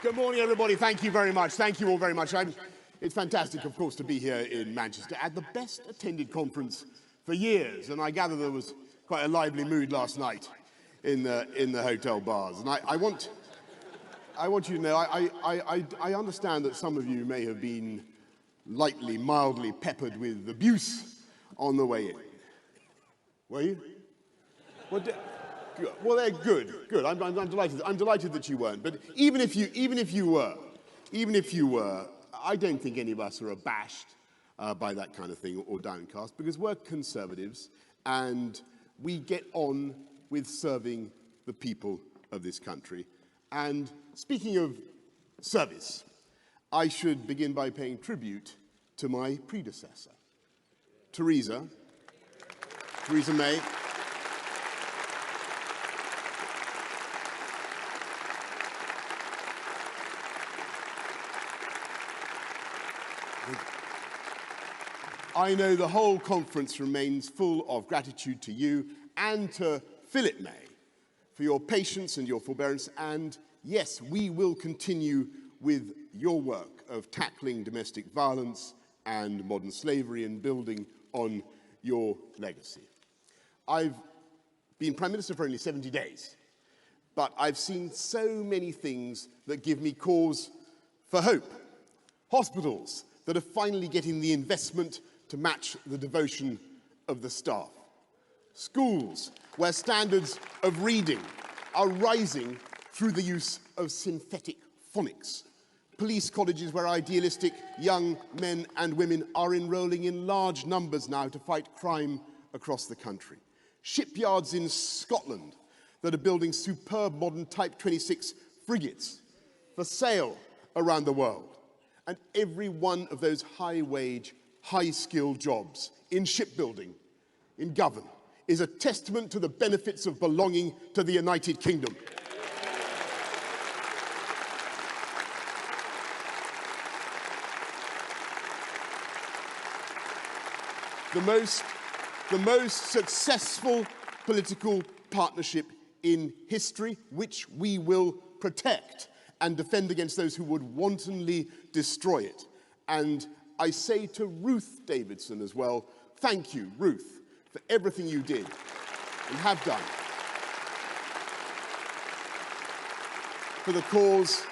Good morning, everybody. Thank you very much. Thank you all very much. It's fantastic, of course, to be here in Manchester at the best-attended conference for years, and I gather there was quite a lively mood last night in the hotel bars. And I want you to know, I understand that some of you may have been mildly peppered with abuse on the way in. Were you? Well, they're good. I'm delighted. I'm delighted that you weren't. But even if you were, I don't think any of us are abashed by that kind of thing or downcast, because we're conservatives and we get on with serving the people of this country. And speaking of service, I should begin by paying tribute to my predecessor, Theresa May. I know the whole conference remains full of gratitude to you and to Philip May for your patience and your forbearance. And yes, we will continue with your work of tackling domestic violence and modern slavery and building on your legacy. I've been Prime Minister for only 70 days, but I've seen so many things that give me cause for hope. Hospitals that are finally getting the investment to match the devotion of the staff. Schools where standards of reading are rising through the use of synthetic phonics. Police colleges where idealistic young men and women are enrolling in large numbers now to fight crime across the country. Shipyards in Scotland that are building superb modern Type 26 frigates for sale around the world. And every one of those high-wage, high-skilled jobs in shipbuilding, in government, is a testament to the benefits of belonging to the United Kingdom. The most successful political partnership in history, which we will protect and defend against those who would wantonly destroy it. And I say to Ruth Davidson as well, thank you, Ruth, for everything you did and have done for the cause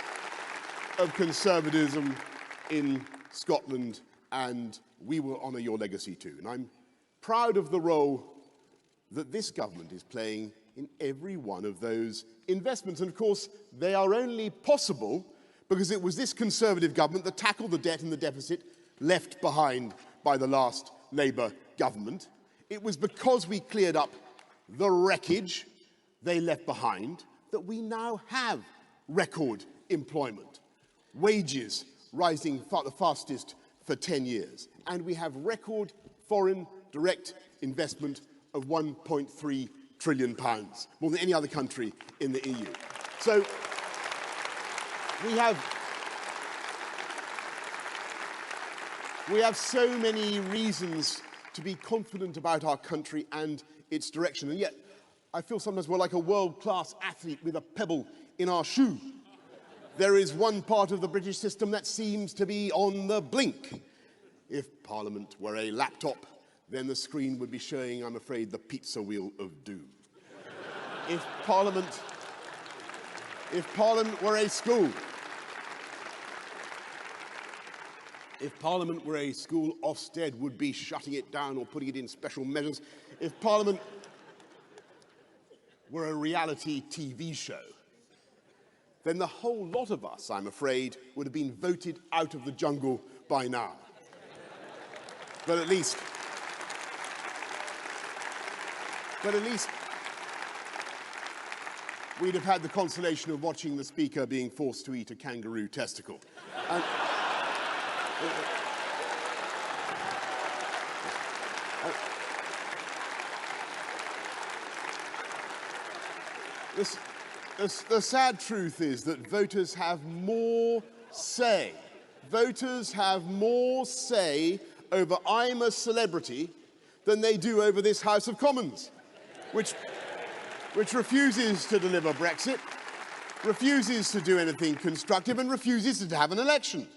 of conservatism in Scotland, and we will honour your legacy too. And I'm proud of the role that this government is playing in every one of those investments. And of course, they are only possible because it was this Conservative government that tackled the debt and the deficit left behind by the last Labour government. It was because we cleared up the wreckage they left behind that we now have record employment, wages rising the fastest for 10 years, and we have record foreign direct investment of £1.3 trillion, more than any other country in the EU. So we have so many reasons to be confident about our country and its direction, and yet I feel sometimes we're like a world-class athlete with a pebble in our shoe. There is one part of the British system that seems to be on the blink. If Parliament were a laptop, then the screen would be showing, I'm afraid, the pizza wheel of doom. If Parliament were a school, Ofsted would be shutting it down or putting it in special measures. If Parliament were a reality TV show, then the whole lot of us, I'm afraid, would have been voted out of the jungle by now. But at least we'd have had the consolation of watching the Speaker being forced to eat a kangaroo testicle. And, the sad truth is that voters have more say. Voters have more say over I'm a celebrity than they do over this House of Commons, which which refuses to deliver Brexit, refuses to do anything constructive, and refuses to have an election.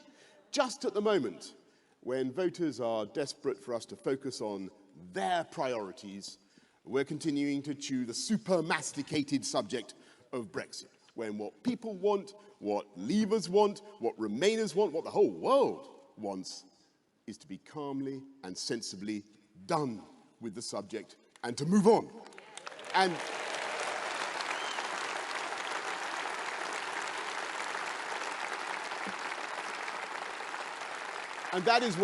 Just at the moment when voters are desperate for us to focus on their priorities, we're continuing to chew the super-masticated subject of Brexit, when what people want, what Leavers want, what Remainers want, what the whole world wants, is to be calmly and sensibly done with the subject and to move on. And that is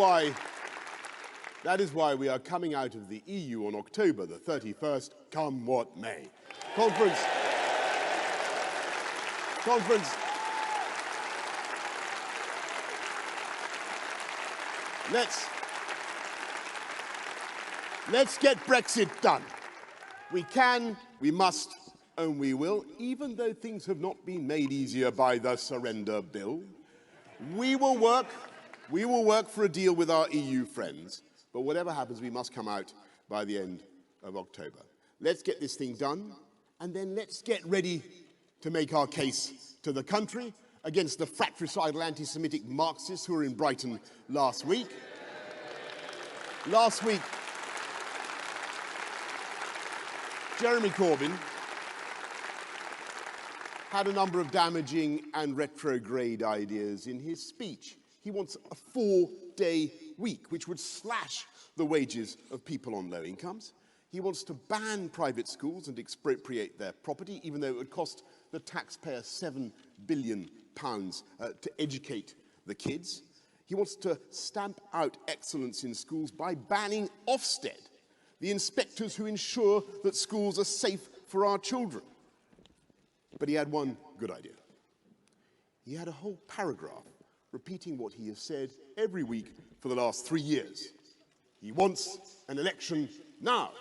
why we are coming out of the EU on October the 31st, come what may. Conference. Let's get Brexit done. We can, we must, and we will, even though things have not been made easier by the surrender bill. We will work for a deal with our EU friends, but whatever happens, we must come out by the end of October. Let's get this thing done, and then let's get ready to make our case to the country against the fratricidal anti-Semitic Marxists who were in Brighton last week. Last week, Jeremy Corbyn had a number of damaging and retrograde ideas in his speech. He wants a 4-day week, which would slash the wages of people on low incomes. He wants to ban private schools and expropriate their property, even though it would cost the taxpayer £7 billion to educate the kids. He wants to stamp out excellence in schools by banning Ofsted, the inspectors who ensure that schools are safe for our children. But he had one good idea. He had a whole paragraph repeating what he has said every week for the last 3 years. He wants an election now.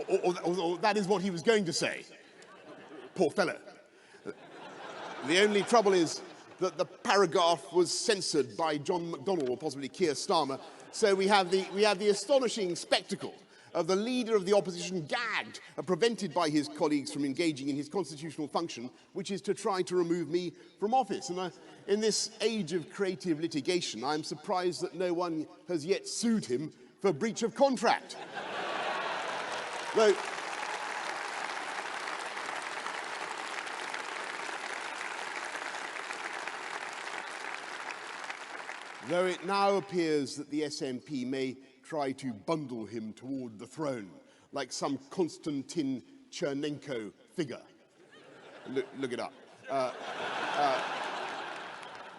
or that is what he was going to say. Poor fellow. The only trouble is that the paragraph was censored by John McDonnell or possibly Keir Starmer, so we have the astonishing spectacle of the leader of the opposition gagged and prevented by his colleagues from engaging in his constitutional function, which is to try to remove me from office. And in this age of creative litigation, I'm surprised that no one has yet sued him for breach of contract. Though it now appears that the SNP may try to bundle him toward the throne, like some Konstantin Chernenko figure. Look it up.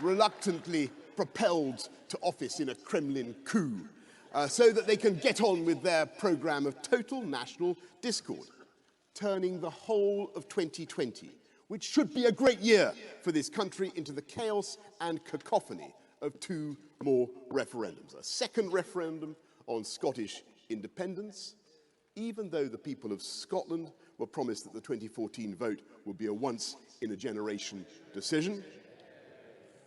Reluctantly propelled to office in a Kremlin coup, so that they can get on with their programme of total national discord, turning the whole of 2020, which should be a great year for this country, into the chaos and cacophony of 2 more referendums. A second referendum on Scottish independence, even though the people of Scotland were promised that the 2014 vote would be a once-in-a-generation decision,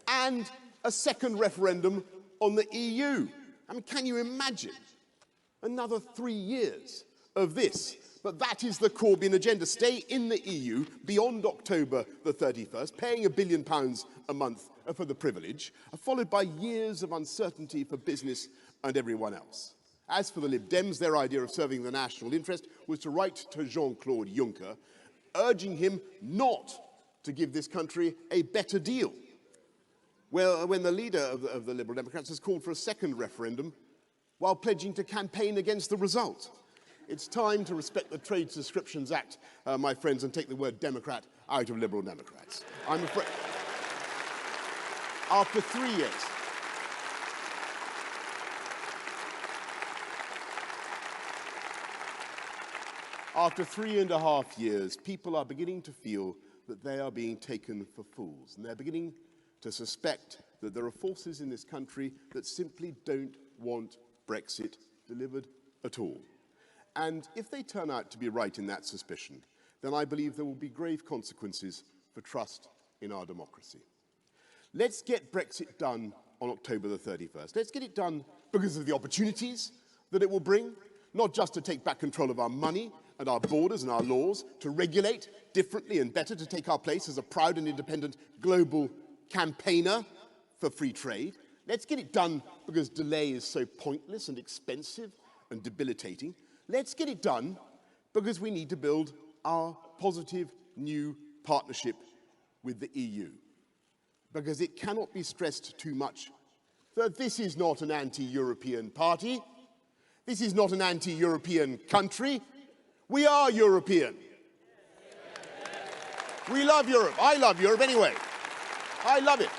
and a second referendum on the EU. I mean, can you imagine another 3 years of this? But that is the Corbyn agenda. Stay in the EU beyond October the 31st, paying £1 billion a month for the privilege, followed by years of uncertainty for business and everyone else. As for the Lib Dems, their idea of serving the national interest was to write to Jean-Claude Juncker, urging him not to give this country a better deal. Well, when the leader of the Liberal Democrats has called for a second referendum while pledging to campaign against the result. It's time to respect the Trade Subscriptions Act, my friends, and take the word Democrat out of Liberal Democrats. I'm afraid... After 3 years... After 3.5 years, people are beginning to feel that they are being taken for fools, and they're beginning to suspect that there are forces in this country that simply don't want Brexit delivered at all. And if they turn out to be right in that suspicion, then I believe there will be grave consequences for trust in our democracy. Let's get Brexit done on October the 31st. Let's get it done because of the opportunities that it will bring not just to take back control of our money and our borders and our laws, to regulate differently and better, to take our place as a proud and independent global campaigner for free trade. Let's get it done because delay is so pointless and expensive and debilitating. Let's get it done because we need to build our positive new partnership with the EU. Because it cannot be stressed too much that this is not an anti-European party. This is not an anti-European country. We are European. We love Europe. I love Europe anyway. I love it.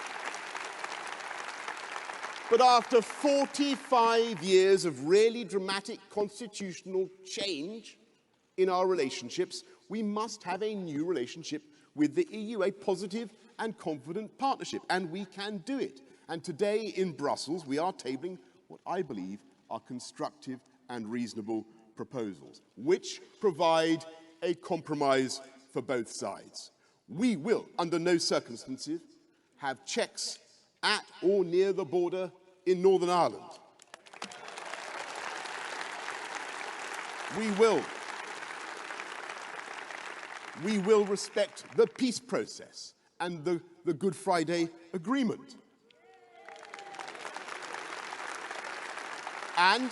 But after 45 years of really dramatic constitutional change in our relationships, we must have a new relationship with the EU, a positive and confident partnership, and we can do it. And today in Brussels, we are tabling what I believe are constructive and reasonable proposals, which provide a compromise for both sides. We will, under no circumstances, have checks at or near the border in Northern Ireland. We will respect the peace process and the Good Friday Agreement. And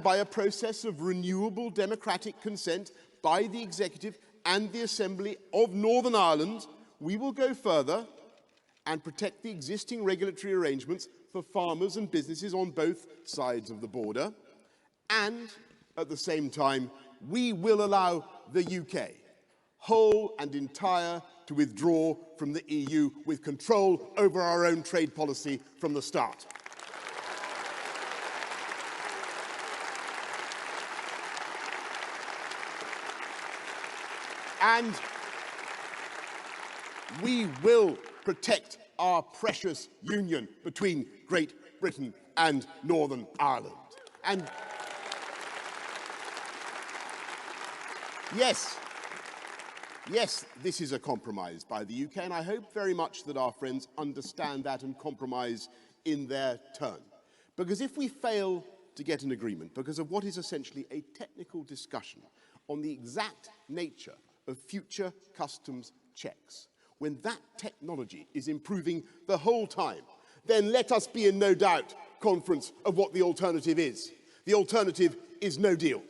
by a process of renewable democratic consent by the Executive and the Assembly of Northern Ireland, we will go further and protect the existing regulatory arrangements for farmers and businesses on both sides of the border. And at the same time, we will allow the UK, whole and entire, to withdraw from the EU with control over our own trade policy from the start. And we will protect our precious union between Great Britain and Northern Ireland. And yes, this is a compromise by the UK, and I hope very much that our friends understand that and compromise in their turn. Because if we fail to get an agreement because of what is essentially a technical discussion on the exact nature of future customs checks, when that technology is improving the whole time, then let us be in no doubt, conference, of what the alternative is. The alternative is no deal.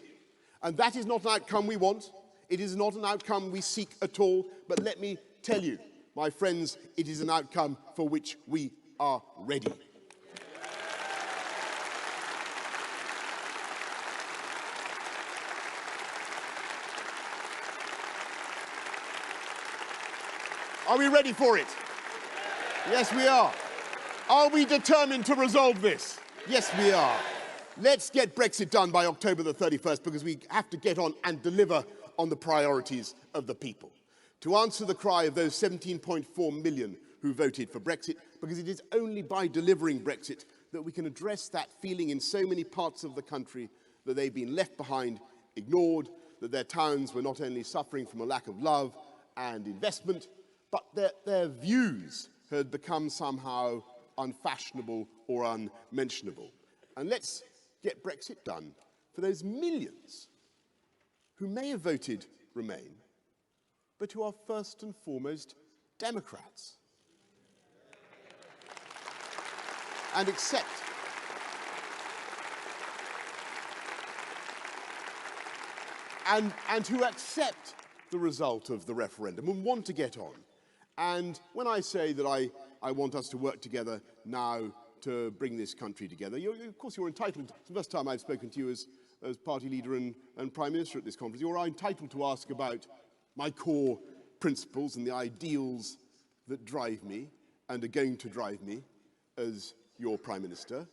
And that is not an outcome we want. It is not an outcome we seek at all. But let me tell you, my friends, it is an outcome for which we are ready. Are we ready for it? Yes, we are. Are we determined to resolve this? Yes, we are. Let's get Brexit done by October the 31st, because we have to get on and deliver on the priorities of the people. To answer the cry of those 17.4 million who voted for Brexit, because it is only by delivering Brexit that we can address that feeling in so many parts of the country that they've been left behind, ignored, that their towns were not only suffering from a lack of love and investment, but their views had become somehow unfashionable or unmentionable. And let's get Brexit done for those millions who may have voted Remain, but who are first and foremost Democrats. And who accept the result of the referendum and want to get on. And when I say that I want us to work together now to bring this country together, of course you're entitled. It's the first time I've spoken to you as party leader and Prime Minister at this conference. You're entitled to ask about my core principles and the ideals that drive me and are going to drive me as your Prime Minister.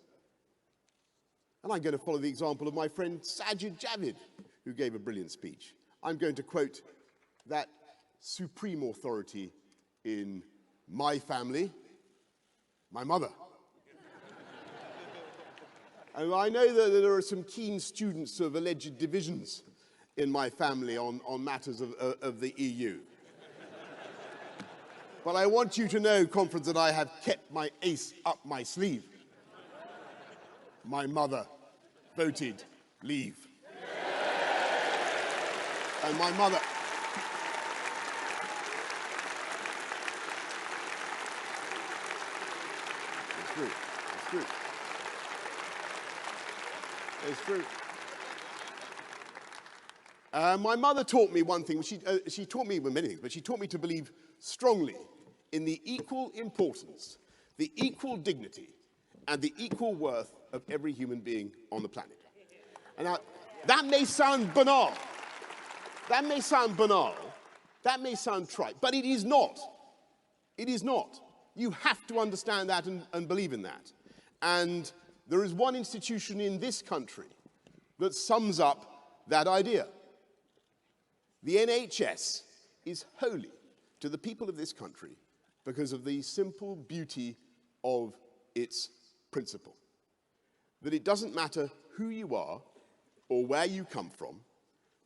And I'm going to follow the example of my friend Sajid Javid, who gave a brilliant speech. I'm going to quote that supreme authority in my family, my mother. And I know that there are some keen students of alleged divisions in my family on matters of the EU. But I want you to know, conference, that I have kept my ace up my sleeve. My mother voted leave. And my mother... It's true. It's true. It's true. My mother taught me one thing. She taught me many things, but she taught me to believe strongly in the equal importance, the equal dignity, and the equal worth of every human being on the planet. And now, that may sound banal. That may sound banal. That may sound trite, but it is not. It is not. You have to understand that and believe in that. And there is one institution in this country that sums up that idea. The NHS is holy to the people of this country because of the simple beauty of its principle. That it doesn't matter who you are or where you come from,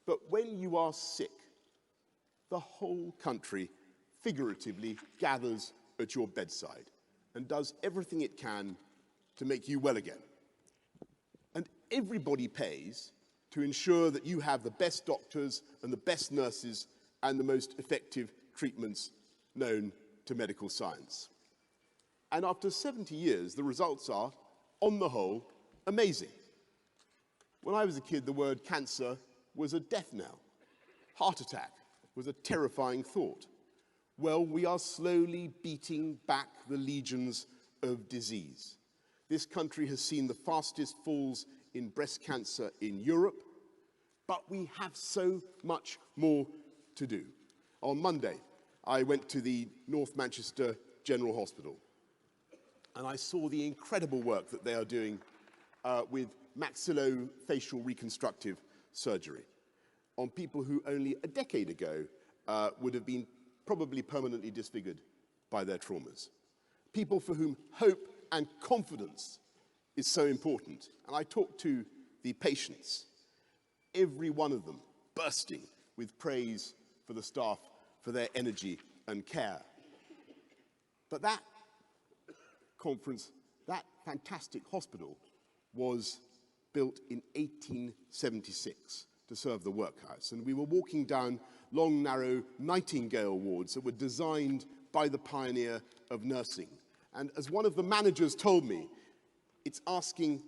but when you are sick, the whole country figuratively gathers at your bedside and does everything it can to make you well again. And everybody pays to ensure that you have the best doctors and the best nurses and the most effective treatments known to medical science. And after 70 years, the results are, on the whole, amazing. When I was a kid, the word cancer was a death knell. Heart attack was a terrifying thought. Well, we are slowly beating back the legions of disease. This country has seen the fastest falls in breast cancer in Europe, but we have so much more to do. On Monday, I went to the North Manchester General Hospital, and I saw the incredible work that they are doing with maxillofacial reconstructive surgery on people who only a decade ago would have been probably permanently disfigured by their traumas. People for whom hope and confidence is so important. And I talked to the patients, every one of them bursting with praise for the staff, for their energy and care. But that conference, that fantastic hospital, was built in 1876 to serve the workhouse. And we were walking down long, narrow Nightingale wards that were designed by the pioneer of nursing. And as one of the managers told me, it's asking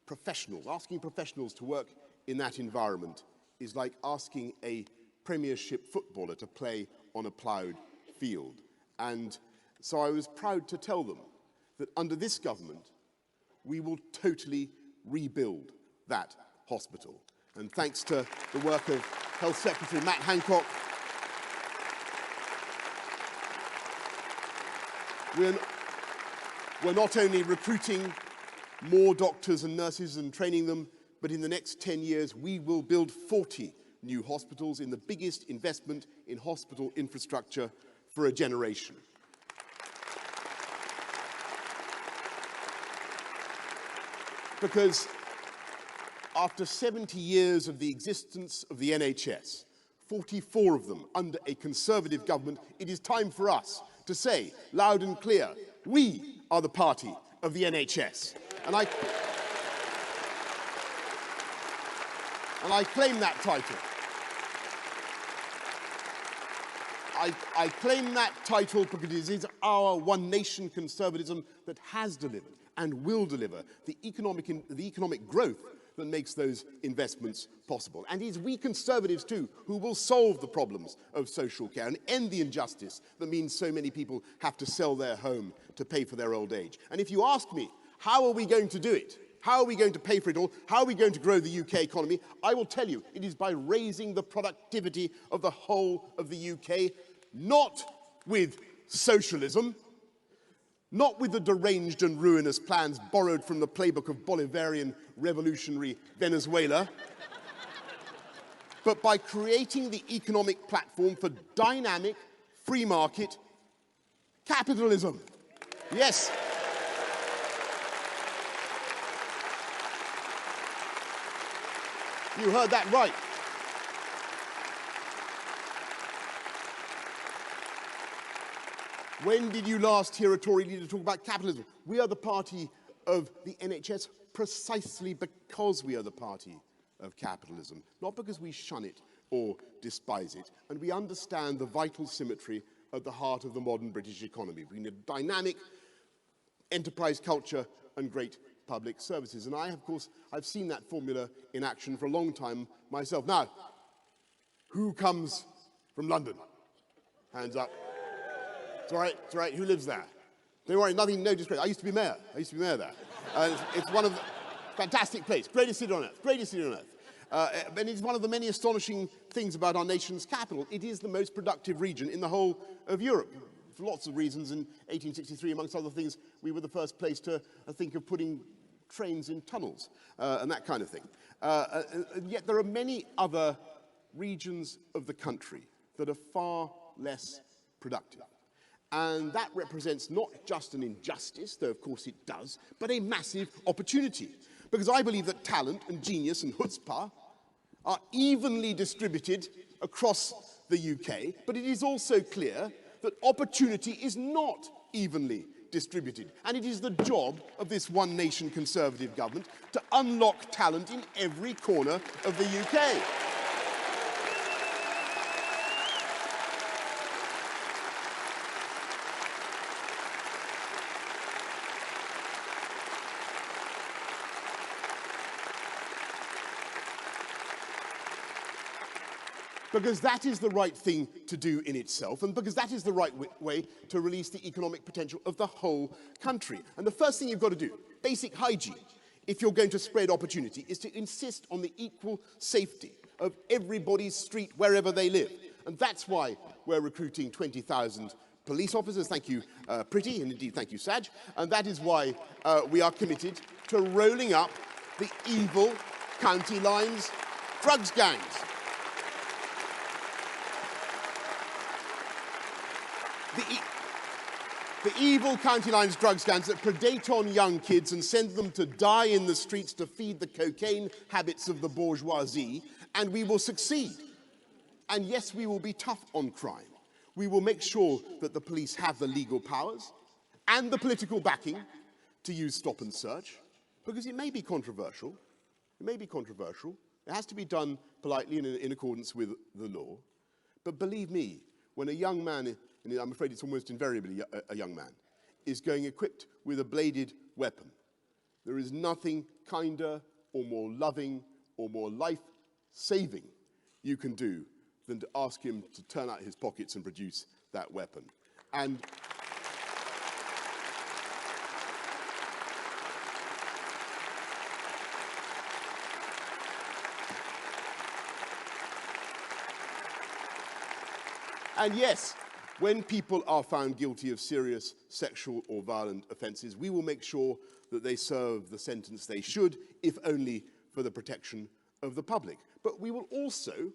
professionals to work in that environment is like asking a Premiership footballer to play on a ploughed field. And so I was proud to tell them that under this government, we will totally rebuild that hospital. And thanks to the work of Health Secretary Matt Hancock, we're not only recruiting more doctors and nurses and training them, but in the next 10 years, we will build 40 new hospitals in the biggest investment in hospital infrastructure for a generation. Because after 70 years of the existence of the NHS, 44 of them under a Conservative government, it is time for us to say loud and clear, we are the party of the NHS. And I claim that title. I claim that title because it is our one nation conservatism that has delivered and will deliver the economic growth that makes those investments possible. And it is we Conservatives too who will solve the problems of social care and end the injustice that means so many people have to sell their home to pay for their old age. And if you ask me, how are we going to do it? How are we going to pay for it all? How are we going to grow the UK economy? I will tell you, it is by raising the productivity of the whole of the UK, not with socialism, not with the deranged and ruinous plans borrowed from the playbook of Bolivarian revolutionary Venezuela, but by creating the economic platform for dynamic, free market capitalism. Yes. You heard that right. When did you last hear a Tory leader talk about capitalism? We are the party of the NHS precisely because we are the party of capitalism, not because we shun it or despise it, and we understand the vital symmetry at the heart of the modern British economy between a dynamic enterprise culture and great public services. And I, of course, I've seen that formula in action for a long time myself. Now, who comes from London? Hands up. It's all right, who lives there? Don't worry, nothing, no disgrace. I used to be mayor there. It's one of the, fantastic place, greatest city on earth. And it's one of the many astonishing things about our nation's capital. It is the most productive region in the whole of Europe. For lots of reasons, in 1863, amongst other things, we were the first place to think of putting trains in tunnels and that kind of thing. And yet there are many other regions of the country that are far less productive. And that represents not just an injustice, though of course it does, but a massive opportunity. Because I believe that talent and genius and chutzpah are evenly distributed across the UK, but it is also clear that opportunity is not evenly distributed. And it is the job of this one nation Conservative government to unlock talent in every corner of the UK. Because that is the right thing to do in itself, and because that is the right way to release the economic potential of the whole country. And the first thing you've got to do, basic hygiene, if you're going to spread opportunity, is to insist on the equal safety of everybody's street wherever they live. And that's why we're recruiting 20,000 police officers. Thank you, Pretty, and indeed thank you, Saj. And that is why we are committed to rolling up the evil county lines drugs gangs. The evil county lines drugs gangs that predate on young kids and send them to die in the streets to feed the cocaine habits of the bourgeoisie, and we will succeed. And yes, we will be tough on crime. We will make sure that the police have the legal powers and the political backing to use stop and search, because it may be controversial. It has to be done politely and in accordance with the law. But believe me, when a young man, and I'm afraid it's almost invariably a young man, is going equipped with a bladed weapon, there is nothing kinder or more loving or more life-saving you can do than to ask him to turn out his pockets and produce that weapon. And yes, when people are found guilty of serious sexual or violent offences, we will make sure that they serve the sentence they should, if only for the protection of the public. But we will also,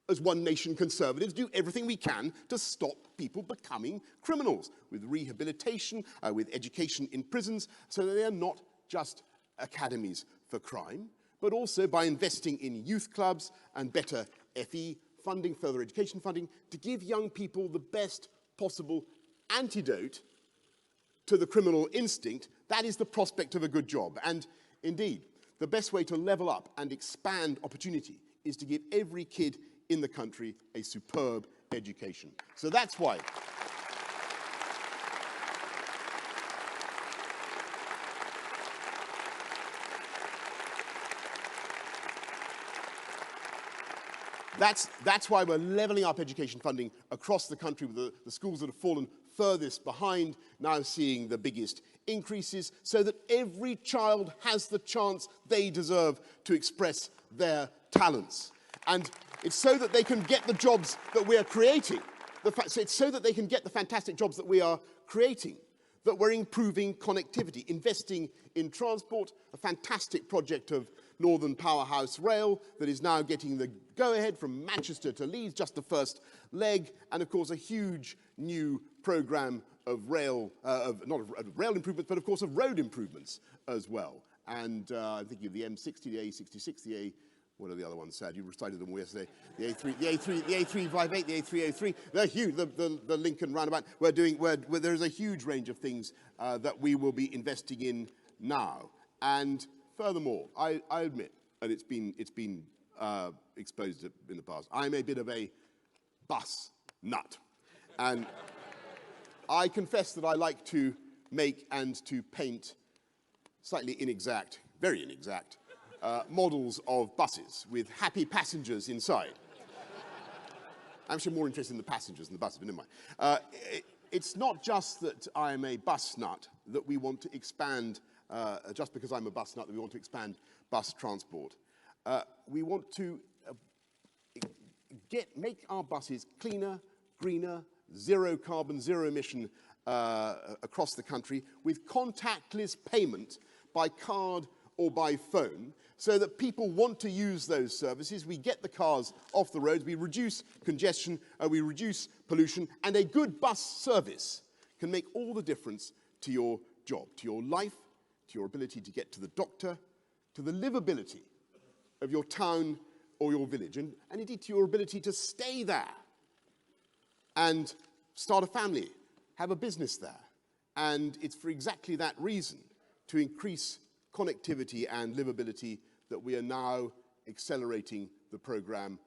as one nation Conservatives, do everything we can to stop people becoming criminals, with rehabilitation, with education in prisons, so that they are not just academies for crime, but also by investing in youth clubs and better FE funding, further education funding, to give young people the best possible antidote to the criminal instinct. That is the prospect of a good job. And indeed, the best way to level up and expand opportunity is to give every kid in the country a superb education. So that's why That's why we're levelling up education funding across the country, with the schools that have fallen furthest behind now seeing the biggest increases, so that every child has the chance they deserve to express their talents. And it's so that they can get the jobs that we are creating. It's so that they can get the fantastic jobs that we are creating, that we're improving connectivity, investing in transport, a fantastic project of Northern Powerhouse Rail that is now getting the go-ahead from Manchester to Leeds, just the first leg, and of course a huge new programme of rail, not of rail improvements, but of course of road improvements as well. And I'm thinking of the M60, the A66, what are the other ones, Sad? You recited them all yesterday. The A358, the A303. They're huge. The Lincoln roundabout. There's a huge range of things that we will be investing in now. And furthermore, I admit, and it's been exposed in the past, I'm a bit of a bus nut. And I confess that I like to make and to paint slightly inexact, very inexact, models of buses with happy passengers inside. I'm actually more interested in the passengers than the buses, but never mind. It's not just that I'm a bus nut that we want to expand, just because I'm a bus nut, that we want to expand bus transport. We want to make our buses cleaner, greener, zero carbon, zero emission across the country with contactless payment by card or by phone, so that people want to use those services. We get the cars off the roads, we reduce congestion, we reduce pollution, and a good bus service can make all the difference to your job, to your life, to your ability to get to the doctor, to the livability of your town or your village, and indeed to your ability to stay there and start a family, have a business there. And it's for exactly that reason, to increase connectivity and livability, that we are now accelerating the program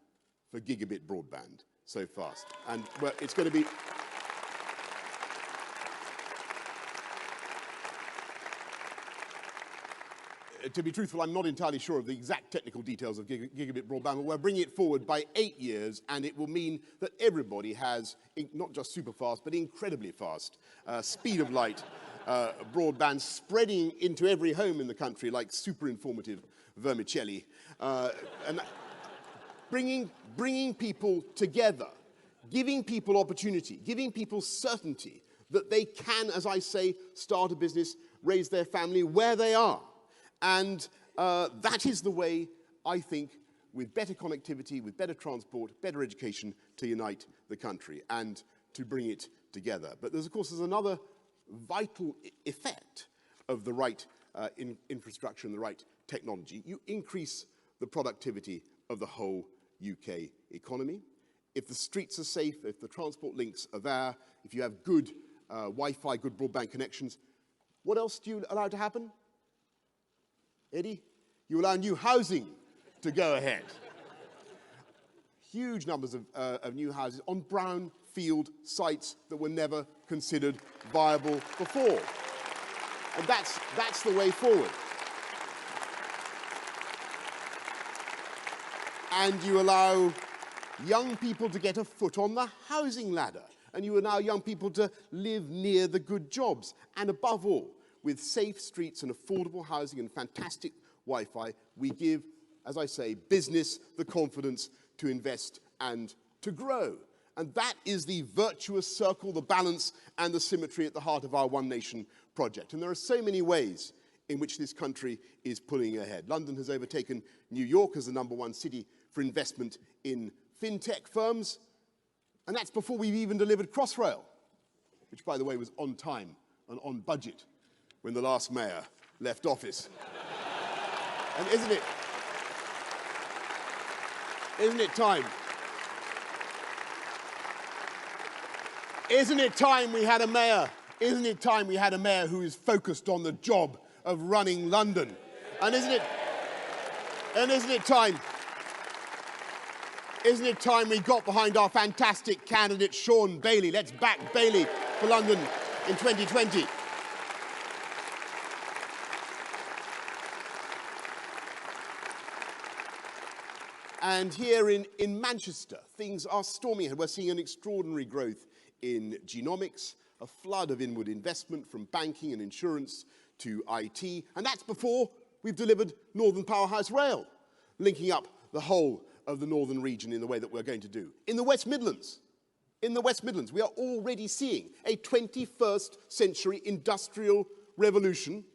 for gigabit broadband so fast. And well, it's going to be... To be truthful, I'm not entirely sure of the exact technical details of gigabit broadband, but we're bringing it forward by 8 years, and it will mean that everybody has, not just super fast, but incredibly fast, speed of light broadband spreading into every home in the country like super informative vermicelli, and bringing people together, giving people opportunity, giving people certainty that they can, as I say, start a business, raise their family where they are. And that is the way, I think, with better connectivity, with better transport, better education, to unite the country and to bring it together. But there's, of course, another vital effect of the right infrastructure and the right technology. You increase the productivity of the whole UK economy. If the streets are safe, if the transport links are there, if you have good Wi-Fi, good broadband connections, what else do you allow to happen? Eddie? You allow new housing to go ahead. Huge numbers of new houses on brownfield sites that were never considered viable before. And that's the way forward. And you allow young people to get a foot on the housing ladder. And you allow young people to live near the good jobs. And above all, with safe streets and affordable housing and fantastic Wi-Fi, we give, as I say, business the confidence to invest and to grow. And that is the virtuous circle, the balance and the symmetry at the heart of our One Nation project. And there are so many ways in which this country is pulling ahead. London has overtaken New York as the #1 city for investment in fintech firms. And that's before we've even delivered Crossrail, which, by the way, was on time and on budget when the last mayor left office. And isn't it time? Isn't it time we had a mayor? Isn't it time we had a mayor who is focused on the job of running London? And isn't it time? Isn't it time we got behind our fantastic candidate, Sean Bailey? Let's back Bailey for London in 2020. And here in Manchester, things are storming ahead. We're seeing an extraordinary growth in genomics, a flood of inward investment from banking and insurance to IT. And that's before we've delivered Northern Powerhouse Rail, linking up the whole of the northern region in the way that we're going to do. In the West Midlands, we are already seeing a 21st century industrial revolution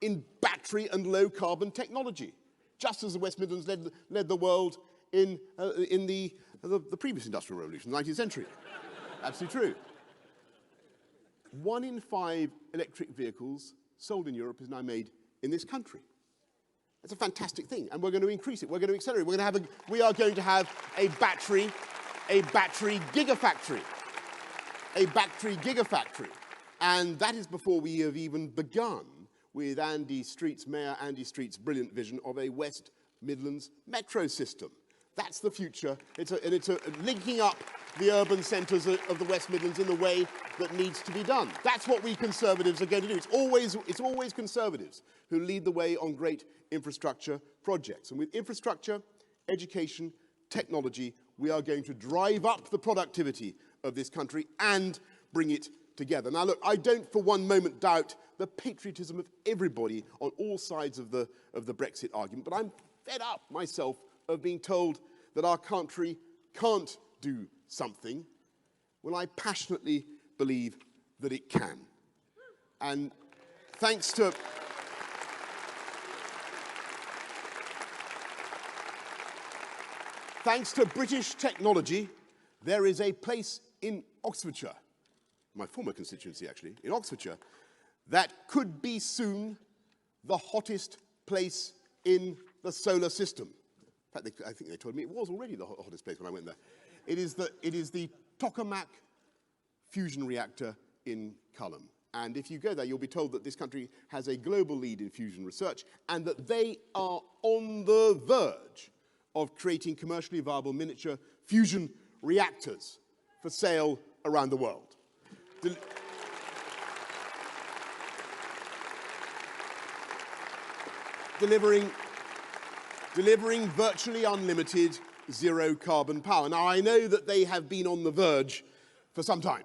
in battery and low carbon technology, just as the West Midlands led the world in the previous industrial revolution, the 19th century. Absolutely true. 1 in 5 electric vehicles sold in Europe is now made in this country. That's a fantastic thing, and we're going to increase it. We're going to accelerate. We are going to have a battery gigafactory, and that is before we have even begun with Mayor Andy Street's brilliant vision of a West Midlands metro system. That's the future. It's linking up the urban centres of the West Midlands in the way that needs to be done. That's what we Conservatives are going to do. It's always Conservatives who lead the way on great infrastructure projects. And with infrastructure, education, technology, we are going to drive up the productivity of this country and bring it together. Now look, I don't for one moment doubt the patriotism of everybody on all sides of the Brexit argument, but I'm fed up myself of being told that our country can't do something when I passionately believe that it can. And thanks to British technology, there is a place in Oxfordshire, my former constituency actually, in Oxfordshire, that could be soon the hottest place in the solar system. In fact, I think they told me it was already the hottest place when I went there. It is the Tokamak fusion reactor in Culham. And if you go there, you'll be told that this country has a global lead in fusion research and that they are on the verge of creating commercially viable miniature fusion reactors for sale around the world. Delivering virtually unlimited zero carbon power. Now, I know that they have been on the verge for some time.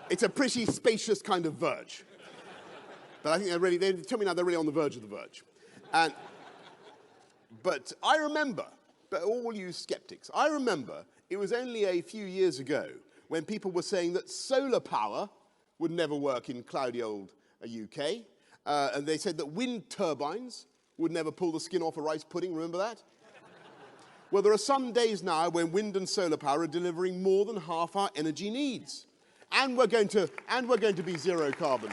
It's a pretty spacious kind of verge. But I think they tell me now they're really on the verge of the verge. But I remember, but all you skeptics, I remember it was only a few years ago when people were saying that solar power would never work in cloudy old UK. And they said that wind turbines would never pull the skin off a rice pudding, remember that? Well, there are some days now when wind and solar power are delivering more than half our energy needs. And we're going to be zero carbon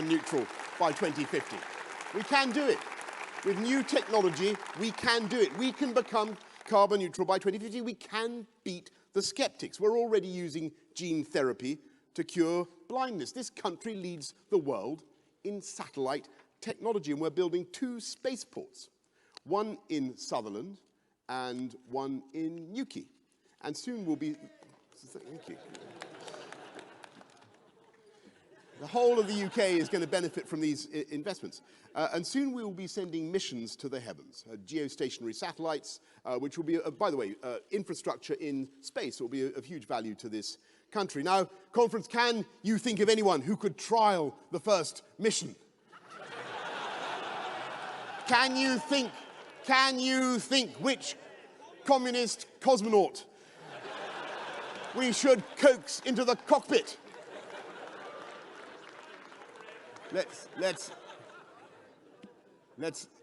neutral by 2050. We can do it. With new technology, we can do it. We can become carbon neutral by 2050. We can beat the skeptics. We're already using gene therapy to cure blindness. This country leads the world in satellite technology, and we're building 2 spaceports, one in Sutherland and one in Newquay. And soon we'll be... Thank you. The whole of the UK is going to benefit from these investments. And soon we will be sending missions to the heavens, geostationary satellites, which will be, by the way, infrastructure in space will be of huge value to this country. Now, conference, can you think of anyone who could trial the first mission? Can you think which communist cosmonaut we should coax into the cockpit?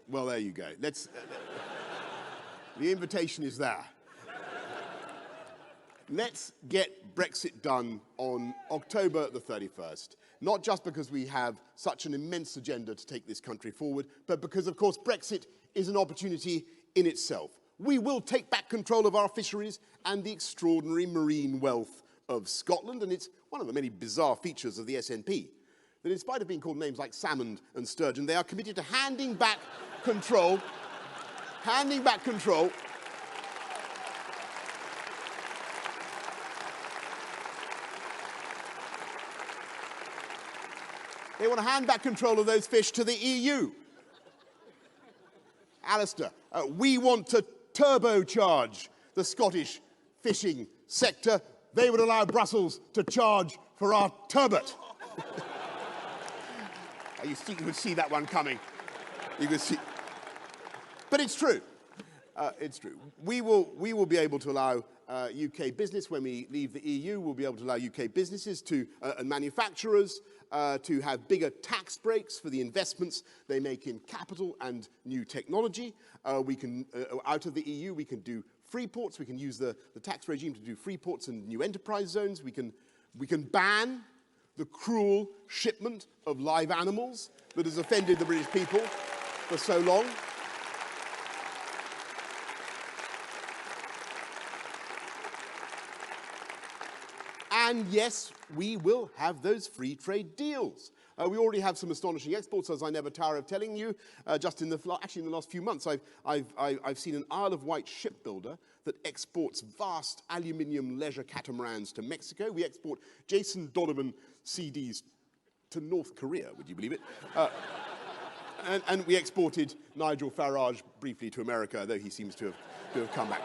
Well, there you go. The invitation is there. Let's get Brexit done on October the 31st, not just because we have such an immense agenda to take this country forward, but because, of course, Brexit is an opportunity in itself. We will take back control of our fisheries and the extraordinary marine wealth of Scotland, and it's one of the many bizarre features of the SNP, that in spite of being called names like salmon and sturgeon, they are committed to handing back control. They want to hand back control of those fish to the EU. Alistair, we want to turbocharge the Scottish fishing sector. They would allow Brussels to charge for our turbot. You could see that one coming. You could see. But it's true. It's true. We will be able to allow UK business, when we leave the EU, we'll be able to allow UK businesses and manufacturers to have bigger tax breaks for the investments they make in capital and new technology. We can, out of the EU, we can do free ports. We can use the tax regime to do free ports and new enterprise zones. We can ban the cruel shipment of live animals that has offended the British people for so long. And yes, we will have those free trade deals. We already have some astonishing exports, as I never tire of telling you. Just in the last few months, I've seen an Isle of Wight shipbuilder that exports vast aluminium leisure catamarans to Mexico. We export Jason Donovan CDs to North Korea, would you believe it? And we exported Nigel Farage briefly to America, though he seems to have come back.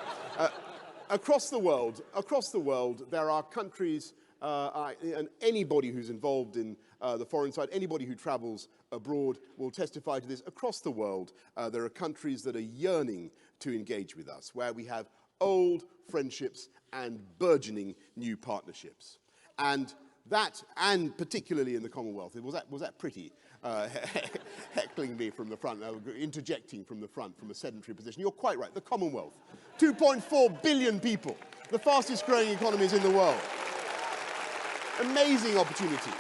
Across the world, there are countries, and anybody who's involved in the foreign side, anybody who travels abroad will testify to this. Across the world, there are countries that are yearning to engage with us, where we have old friendships and burgeoning new partnerships. And particularly in the Commonwealth, was that pretty? Heckling me from the front, interjecting from the front from a sedentary position. You're quite right, the Commonwealth. 2.4 billion people, the fastest growing economies in the world. Amazing opportunities.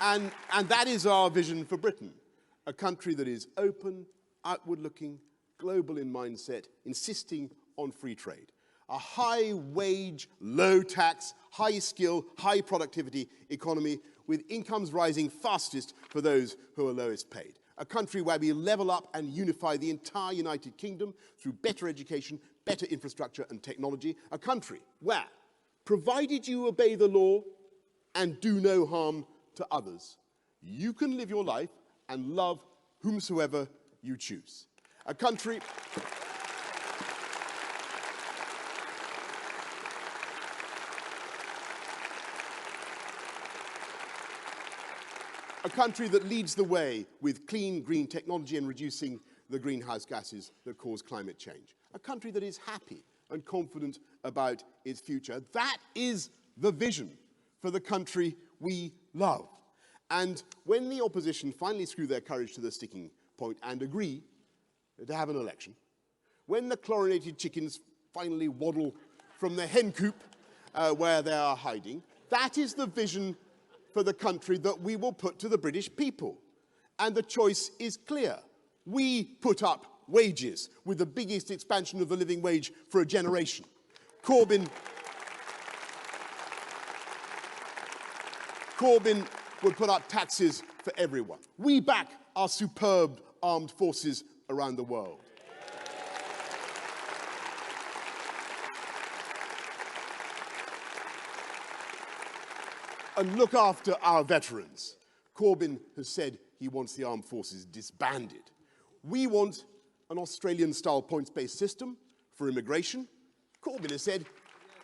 And that is our vision for Britain, a country that is open, outward-looking, global in mindset, insisting on free trade. A high-wage, low-tax, high-skill, high-productivity economy with incomes rising fastest for those who are lowest paid. A country where we level up and unify the entire United Kingdom through better education, better infrastructure and technology. A country where, provided you obey the law and do no harm to others, you can live your life and love whomsoever you choose. A country that leads the way with clean, green technology and reducing the greenhouse gases that cause climate change. A country that is happy and confident about its future. That is the vision for the country we love. And when the opposition finally screw their courage to the sticking point and agree to have an election, when the chlorinated chickens finally waddle from the hen coop where they are hiding, that is the vision for the country that we will put to the British people. And the choice is clear. We put up wages with the biggest expansion of the living wage for a generation. Corbyn would put up taxes for everyone. We back our superb armed forces around the world. And look after our veterans. Corbyn has said he wants the armed forces disbanded. We want an Australian-style points-based system for immigration. Corbyn has said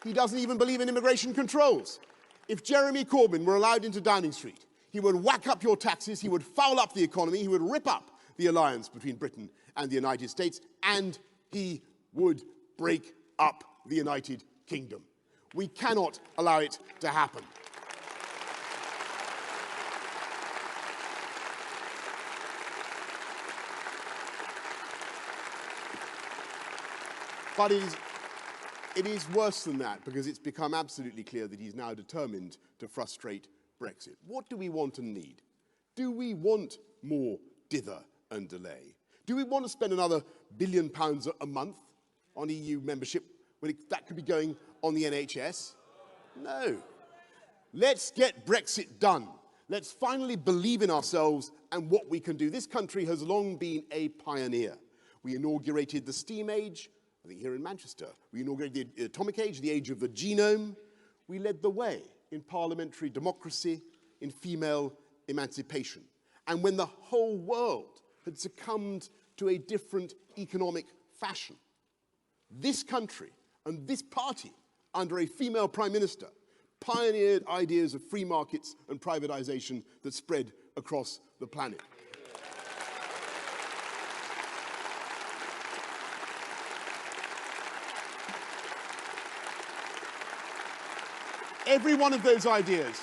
he doesn't even believe in immigration controls. If Jeremy Corbyn were allowed into Downing Street, he would whack up your taxes, he would foul up the economy, he would rip up the alliance between Britain and the United States, and he would break up the United Kingdom. We cannot allow it to happen. But it is worse than that, because it's become absolutely clear that he's now determined to frustrate Brexit. What do we want and need? Do we want more dither and delay? Do we want to spend another £1 billion a month on EU membership when that could be going on the NHS? No. Let's get Brexit done. Let's finally believe in ourselves and what we can do. This country has long been a pioneer. We inaugurated the steam age, I think here in Manchester. We inaugurated the atomic age, the age of the genome. We led the way in parliamentary democracy, in female emancipation. And when the whole world had succumbed to a different economic fashion, this country and this party, under a female prime minister, pioneered ideas of free markets and privatization that spread across the planet. Every one of those ideas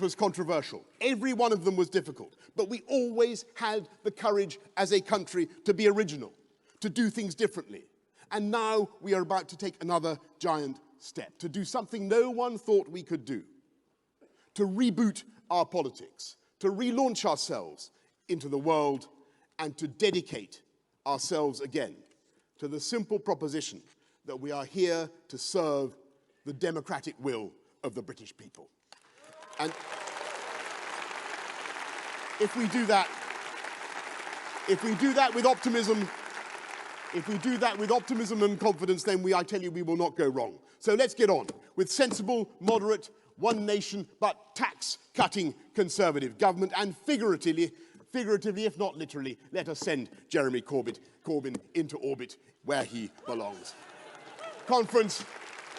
was controversial. Every one of them was difficult. But we always had the courage as a country to be original, to do things differently. And now we are about to take another giant step, to do something no one thought we could do, to reboot our politics, to relaunch ourselves into the world, and to dedicate ourselves again to the simple proposition that we are here to serve the democratic will of the British people. And if we do that with optimism and confidence, then I tell you, we will not go wrong. So let's get on with sensible, moderate, one nation, but tax-cutting conservative government, and figuratively, if not literally, let us send Jeremy Corbyn into orbit where he belongs. Conference,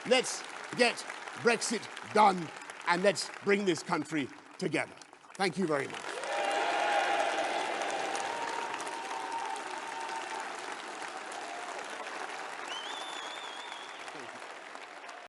let's get Brexit done, and let's bring this country together. Thank you very much.